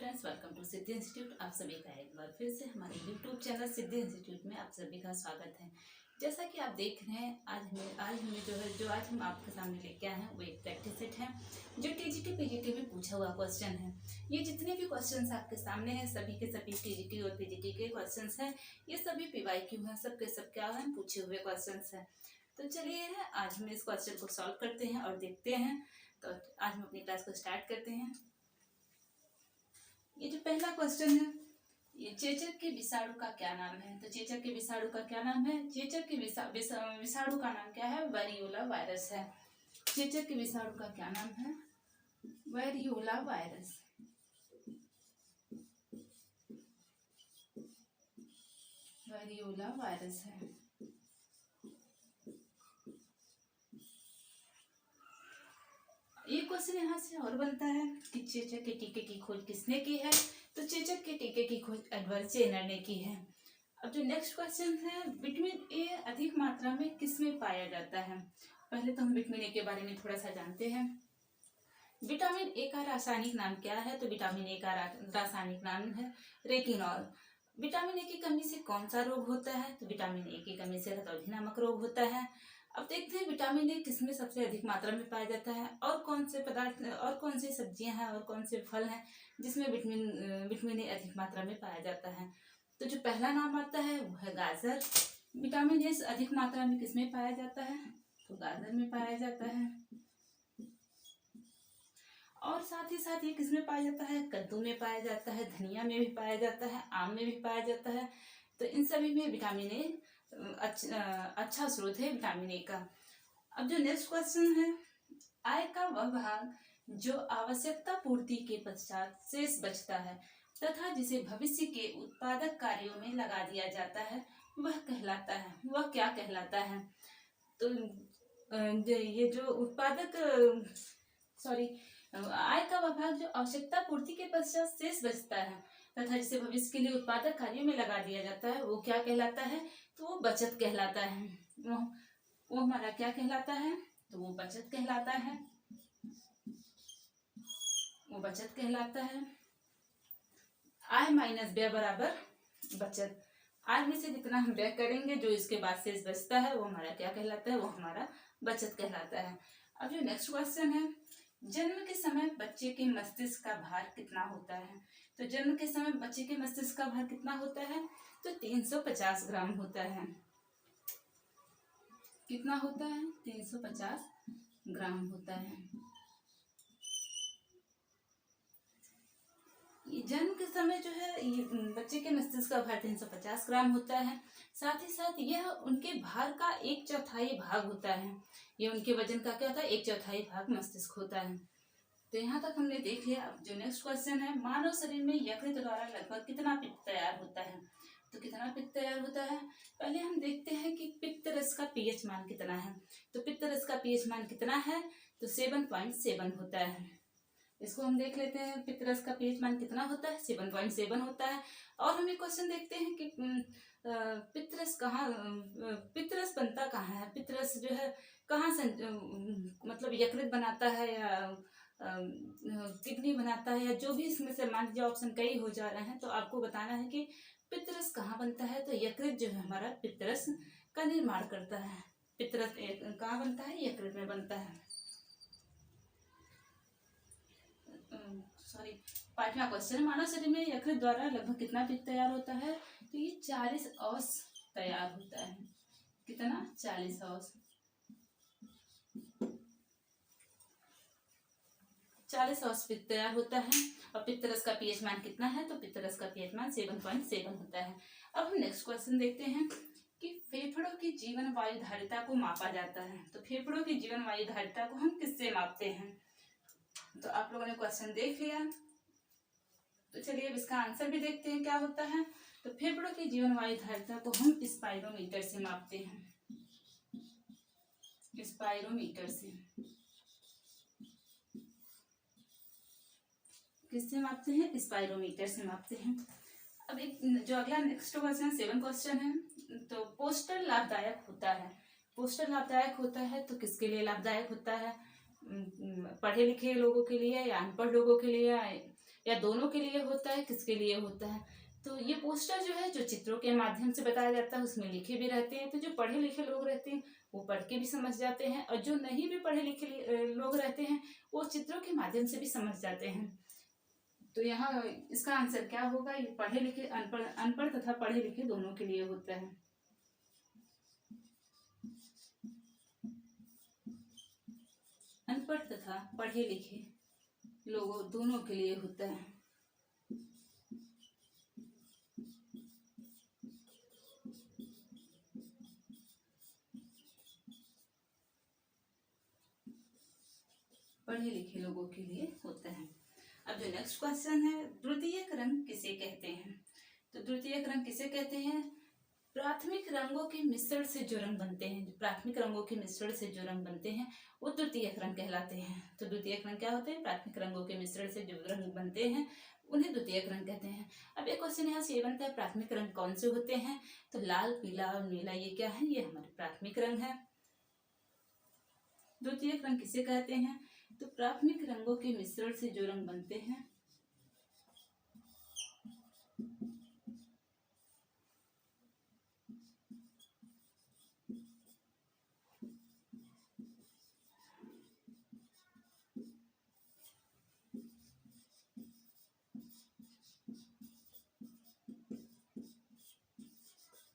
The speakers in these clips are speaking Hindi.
Students, welcome to Siddhi institute. आप सभी का एक बार फिर से हमारे यूट्यूब चैनल सिद्धि इंस्टीट्यूट में आप सभी का स्वागत है। जैसा कि आप देख रहे हैं, आज हमें जो आज हम आपके सामने लेके आए हैं वो एक प्रैक्टिस सेट है जो टीजीटी पीजीटी में पूछा हुआ क्वेश्चन है। ये जितने भी क्वेश्चंस आपके सामने हैं सभी के सभी टीजीटी और पीजीटी के क्वेश्चंस हैं। ये सभी पीवाईक्यू हैं, सबके सब क्या है पूछे हुए क्वेश्चंस हैं। तो चलिए आज हम इस क्वेश्चन को सॉल्व करते हैं और देखते हैं। तो आज हम अपनी क्लास को स्टार्ट करते हैं। ये जो पहला क्वेश्चन है, ये चेचक के विषाणु का क्या नाम है। तो चेचक के विषाणु का क्या नाम है? चेचक के विषाणु का नाम क्या है? वेरियोला वायरस है। चेचक के विषाणु का क्या नाम है? Variola virus. वेरियोला वायरस है। ये क्वेश्चन यहाँ से और बनता है कि चेचक के टीके की खोज किसने की है। तो चेचक के टीके की खोज एडवर्ड जेनर ने की है। अब जो नेक्स्ट क्वेश्चन है, विटामिन ए अधिक मात्रा में किसमें पाया जाता है। पहले तो हम विटामिन ए के बारे में थोड़ा सा जानते हैं। विटामिन ए का रासायनिक नाम क्या है? तो विटामिन ए का रासायनिक नाम है रेटिनॉल। विटामिन ए की कमी से कौन सा रोग होता है? तो विटामिन ए की कमी से रतौंधी नामक रोग होता है। अब देखते हैं विटामिन ए किसमें सबसे अधिक मात्रा में पाया जाता है और कौन से पदार्थ और कौन सी सब्जियां हैं और कौन से फल हैं जिसमें विटामिन ए अधिक मात्रा में पाया जाता है। तो जो पहला नाम आता है वो है गाजर। विटामिन ए अधिक मात्रा में किसमें पाया जाता है? तो गाजर में पाया जाता है। और साथ ही साथ ये किसमें पाया जाता है? कद्दू में पाया जाता है, धनिया में भी पाया जाता है, आम में भी पाया जाता है। तो इन सभी में विटामिन ए अच्छा स्रोत है विटामिन ए का। अब जो नेक्स्ट क्वेश्चन है, आय का वह भाग जो आवश्यकता पूर्ति के पश्चात शेष बचता है तथा जिसे भविष्य के उत्पादक कार्यों में लगा दिया जाता है वह क्या कहलाता है? तो ये जो आय का वह भाग जो आवश्यकता पूर्ति के पश्चात शेष बचता है तथा जिसे भविष्य के लिए उत्पादक कार्यों में लगा दिया जाता है वो क्या कहलाता है? तो वो बचत कहलाता है। वो हमारा क्या कहलाता है? तो वो बचत कहलाता है। वो बचत कहलाता है। आय माइनस व्यय बराबर बचत। आय में से जितना हम व्यय करेंगे जो इसके बाद शेष बचता है वो हमारा क्या कहलाता है? वो हमारा बचत कहलाता है। अब जो नेक्स्ट क्वेश्चन है, जन्म के समय बच्चे के मस्तिष्क का भार कितना होता है। तो जन्म के समय बच्चे के मस्तिष्क का भार कितना होता है? तो 350 ग्राम होता है। कितना होता है? 350 ग्राम होता है। ये जन्म के समय जो है ये बच्चे के मस्तिष्क का भार 350 ग्राम होता है। साथ ही साथ यह उनके भार का 1/4 भाग होता है। ये उनके वजन का क्या होता है? 1/4 भाग मस्तिष्क होता है। तो यहाँ तक हमने देख लिया। अब जो नेक्स्ट क्वेश्चन है, मानव शरीर में यकृत द्वारा लगभग कितना पित्त तैयार होता है। तो कितना पित्त तैयार होता है? पहले हम देखते हैं कि पित्त रस का पीएच मान कितना है। तो पित्त रस का पीएच मान कितना है? तो 7.7 होता है। इसको हम देख लेते हैं, पित्त रस का पीएच मान कितना होता है? 7.7 होता है। और हम एक क्वेश्चन देखते हैं कि पित्त रस बनता कहाँ है? पित्त रस जो है कहाँ से मतलब यकृत बनाता है या किडनी बनाता है, या जो भी इसमें से मान लीजिए ऑप्शन कई हो जा रहे हैं तो आपको बताना है कि पित्त रस कहाँ बनता है। तो यकृत जो है हमारा पित्त रस का निर्माण करता है। पित्त रस कहाँ बनता है? यकृत में बनता है। पांचवा क्वेश्चन, मानव शरीर में यकृत द्वारा लगभग कितना पित्त तैयार होता है। तो ये 40 औंस तैयार होता है। कितना? 40 औंस। 40 औंस पित्त तैयार होता है। और पित्त रस का पीएच मान कितना है? तो पित्त रस का पीएच मान 7.7 होता है। अब हम नेक्स्ट क्वेश्चन देखते हैं कि फेफड़ों की जीवन वायु धारिता को मापा जाता है। तो फेफड़ों की जीवन वायु धारिता को हम किससे मापते हैं? तो आप लोगों ने क्वेश्चन देख लिया। तो चलिए अब इसका आंसर भी देखते हैं क्या होता है। तो फेफड़ों की जीवन वायु धारिता को हम स्पाइरोमीटर से मापते हैं। स्पाइरोमीटर से। किससे मापते हैं? स्पाइरोमीटर से मापते हैं। अब एक जो अगला नेक्स्ट क्वेश्चन 7 क्वेश्चन है, तो पोस्टर लाभदायक होता है। पोस्टर लाभदायक होता है तो किसके लिए लाभदायक होता है? पढ़े लिखे लोगों के लिए या अनपढ़ लोगों के लिए या दोनों के लिए होता है, किसके लिए होता है। तो ये पोस्टर जो है, जो चित्रों के माध्यम से बताया जाता है, उसमें लिखे भी रहते हैं। तो जो पढ़े लिखे लोग रहते हैं वो पढ़ के भी समझ जाते हैं, और जो नहीं भी पढ़े लिखे लोग रहते हैं वो चित्रों के माध्यम से भी समझ जाते हैं। तो यहाँ इसका आंसर क्या होगा, ये पढ़े लिखे अनपढ़ तथा पढ़े लिखे दोनों के लिए होता है। अनपढ़ तथा पढ़े लिखे लोगों दोनों के लिए होता है। पढ़े लिखे लोगों के लिए होता है। अब जो नेक्स्ट क्वेश्चन है, द्वितीयक रंग किसे कहते हैं। तो द्वितीयक रंग किसे कहते हैं, प्राथमिक रंगों के मिश्रण से जो रंग बनते हैं, प्राथमिक रंगों के मिश्रण से जो रंग बनते हैं वो द्वितीयक रंग कहलाते हैं। तो द्वितीयक रंग क्या होते हैं, प्राथमिक रंगों के मिश्रण से जो रंग बनते हैं उन्हें द्वितीयक रंग कहते हैं। अब एक क्वेश्चन यहाँ से ये बनता है, प्राथमिक रंग कौन से होते हैं। तो लाल, पीला और नीला ये क्या है, ये हमारे प्राथमिक रंग है। द्वितीयक रंग किसे कहते हैं, तो प्राथमिक रंगों के मिश्रण से जो रंग बनते हैं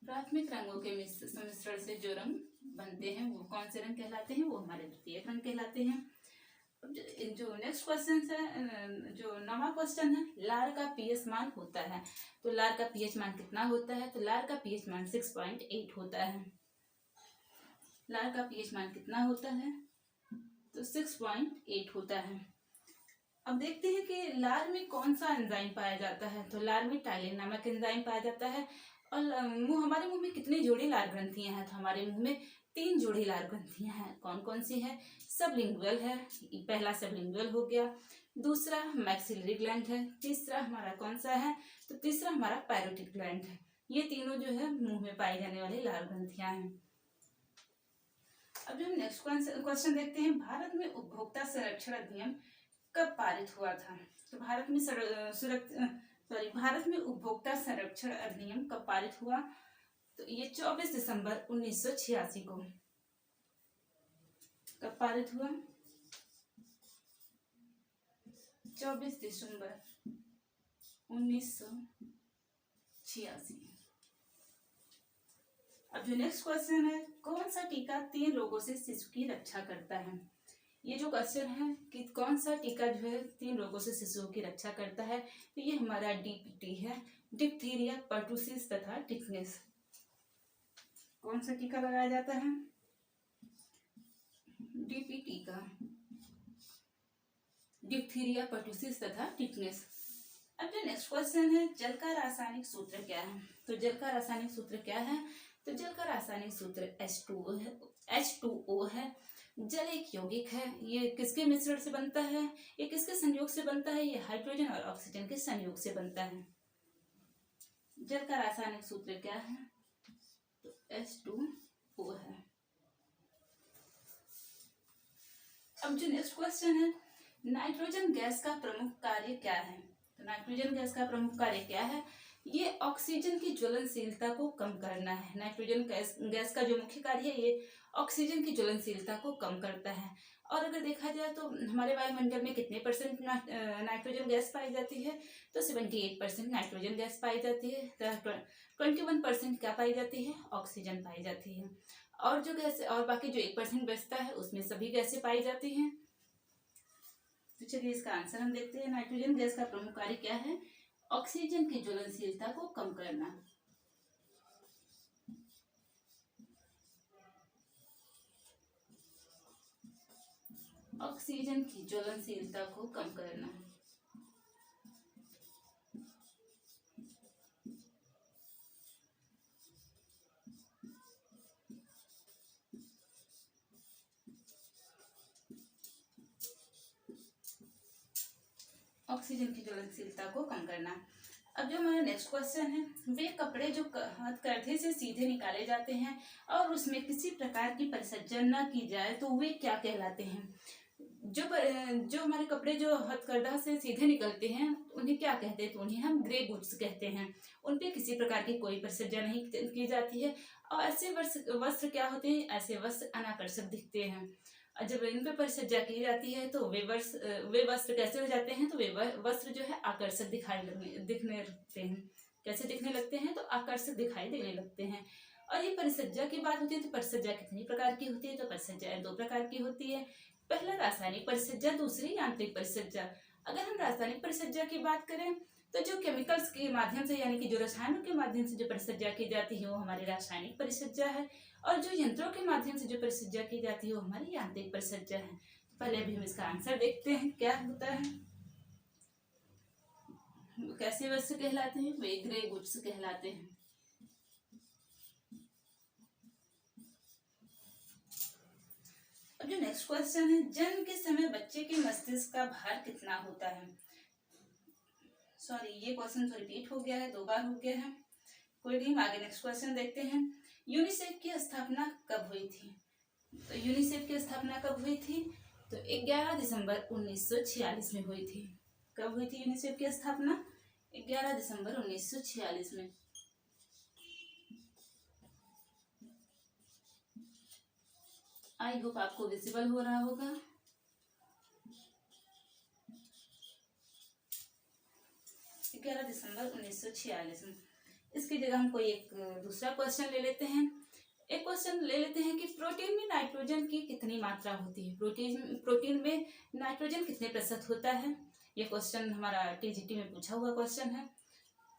प्राथमिक रंगों के मिश्रण से जो रंग बनते हैं वो कौन से रंग कहलाते हैं, वो हमारे द्वितीयक रंग कहलाते हैं। जो नेक्स्ट क्वेश्चन है, जो नवा क्वेश्चन है, लार का पीएच मान होता है। तो लार का पीएच मान कितना होता है, तो लार का पीएच मान 6.8 होता है। लार का पीएच मान कितना होता है, तो 6.8 होता है। अब देखते हैं कि लार में कौन सा एंजाइम पाया जाता है। तो लार में टाइलिन नामक एंजाइम पाया जाता है। और हमारे मुंह में कितनी जोड़ी लार ग्रंथियां हैं, तो हमारे मुंह में 3 जोड़ी लार ग्रंथियां हैं। कौन कौन सी है, सबलिंगुअल है, पहला सबलिंगुअल हो गया, दूसरा मैक्सिलरी ग्लैंड है, तीसरा हमारा कौन सा है, तो तीसरा हमारा पैरोटिड ग्लैंड है। ये तीनों जो है मुंह में पाई जाने वाली लार ग्रंथियां हैं। अब जो हम नेक्स्ट क्वेश्चन देखते हैं, भारत में उपभोक्ता संरक्षण अधिनियम कब पारित हुआ था। तो भारत में उपभोक्ता संरक्षण अधिनियम कब पारित हुआ, तो ये 24 दिसंबर 1986 को। कब पारित हुआ, 24 दिसंबर 1986। अब जो नेक्स्ट क्वेश्चन है, कौन सा टीका 3 रोगों से शिशु की रक्षा करता है। ये जो क्वेश्चन है कि कौन सा टीका जो है 3 रोगों से शिशुओं की रक्षा करता है, तो ये हमारा डीपीटी है, डिप्थीरिया, पर्टुसिस तथा टिटनेस। कौन सा टीका लगाया जाता है, डीपीटी का, डिप्थीरिया, पर्टुसिस तथा टिटनेस। अब जो नेक्स्ट क्वेश्चन है, जल का रासायनिक सूत्र क्या है। तो जल का रासायनिक सूत्र क्या है, तो जल का रासायनिक सूत्र H2O है। जल एक यौगिक है, ये किसके मिश्रण से बनता है, ये किसके संयोग से बनता है, ये हाइड्रोजन और ऑक्सीजन के संयोग से बनता है। जल का रासायनिक सूत्र क्या है, तो H2O है। अब जो नेक्स्ट क्वेश्चन है, नाइट्रोजन गैस का प्रमुख कार्य क्या है। तो नाइट्रोजन गैस का प्रमुख कार्य क्या है, ये ऑक्सीजन की ज्वलनशीलता को कम करना है। नाइट्रोजन गैस का जो मुख्य कार्य है, ये ऑक्सीजन की ज्वलनशीलता को कम करता है। और अगर देखा जाए तो हमारे वायुमंडल में कितने % नाइट्रोजन गैस पाई जाती है, तो 78% नाइट्रोजन गैस पाई जाती है। 21% क्या पाई जाती है, ऑक्सीजन पाई जाती है। और जो गैस, और बाकी जो 1% बचता है उसमें सभी गैसें पाई जाती हैं। तो चलिए इसका आंसर हम देखते हैं। नाइट्रोजन गैस का प्रमुख कार्य क्या है, ऑक्सीजन की ज्वलनशीलता को कम करना। ऑक्सीजन की ज्वलनशीलता को कम करना। ऑक्सीजन की ज्वलनशीलता को कम करना। अब जो हमारा नेक्स्ट क्वेश्चन है, वे कपड़े जो कंधे से सीधे निकाले जाते हैं और उसमें किसी प्रकार की परिसज्जन न की जाए तो वे क्या कहलाते हैं। जो हमारे कपड़े जो हथकरघा से सीधे निकलते हैं उन्हें क्या कहते हैं, तो उन्हें हम ग्रे गुड्स कहते हैं। उन पे किसी प्रकार की कोई परिचर्या नहीं की जाती है और ऐसे वस्त्र क्या होते हैं, ऐसे वस्त्र अनाकर्षक दिखते हैं। और जब इन पे परिचर्या की जाती है तो वे वस्त्र कैसे हो जाते हैं, तो वे वस्त्र जो है आकर्षक दिखने लगते हैं। कैसे दिखने लगते हैं, तो आकर्षक दिखाई देने लगते हैं। और ये परिचर्या की बात होती है तो परिचर्या कितनी प्रकार की होती है, तो परिचर्या 2 प्रकार की होती है। पहला रासायनिक परिचर्या, दूसरी यांत्रिक परिचर्या। अगर हम रासायनिक परिचर्या की बात करें तो जो केमिकल्स के माध्यम से यानी कि जो रसायनों के माध्यम से जो परिचर्या की जाती है वो हमारी रासायनिक परिचर्या है, और जो यंत्रों के माध्यम से जो परिचर्या की जाती है वो हमारी यांत्रिक परिचर्या है। पहले अभी हम इसका आंसर देखते हैं क्या होता है। कैसे वस्त्र कहलाते हैं, वे ग्रे गुड्स कहलाते हैं। अब जो नेक्स्ट क्वेश्चन है, जन्म के समय बच्चे के मस्तिष्क का भार कितना होता है। सॉरी, ये क्वेश्चन तो रिपीट हो गया है, 2 बार हो गया है, कोई नहीं, आगे नेक्स्ट क्वेश्चन देखते हैं। यूनिसेफ की स्थापना कब हुई थी, तो यूनिसेफ की स्थापना कब हुई थी, तो 11 दिसंबर 1946 में हुई थी। कब हुई थी यूनिसेफ की स्थापना, 11 दिसंबर 1946 में। आई होप आपको विजिबल हो रहा होगा। दिसंबर 1946 में। इसकी जगह हम कोई एक दूसरा क्वेश्चन ले लेते हैं। एक क्वेश्चन ले लेते हैं कि प्रोटीन में नाइट्रोजन की कितनी मात्रा होती है, प्रोटीन में नाइट्रोजन कितने प्रतिशत होता है। ये क्वेश्चन हमारा टीजीटी में पूछा हुआ क्वेश्चन है।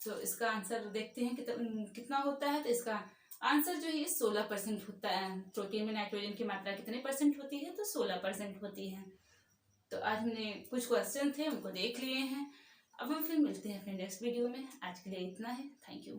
तो इसका आंसर देखते हैं कितना होता है। तो इसका आंसर जो है 16% होता है। प्रोटीन में नाइट्रोजन की मात्रा कितने % होती है, तो 16% होती है। तो आज हमने कुछ क्वेश्चन थे उनको देख लिए हैं। अब हम फिर मिलते हैं अपने नेक्स्ट वीडियो में। आज के लिए इतना है। Thank you.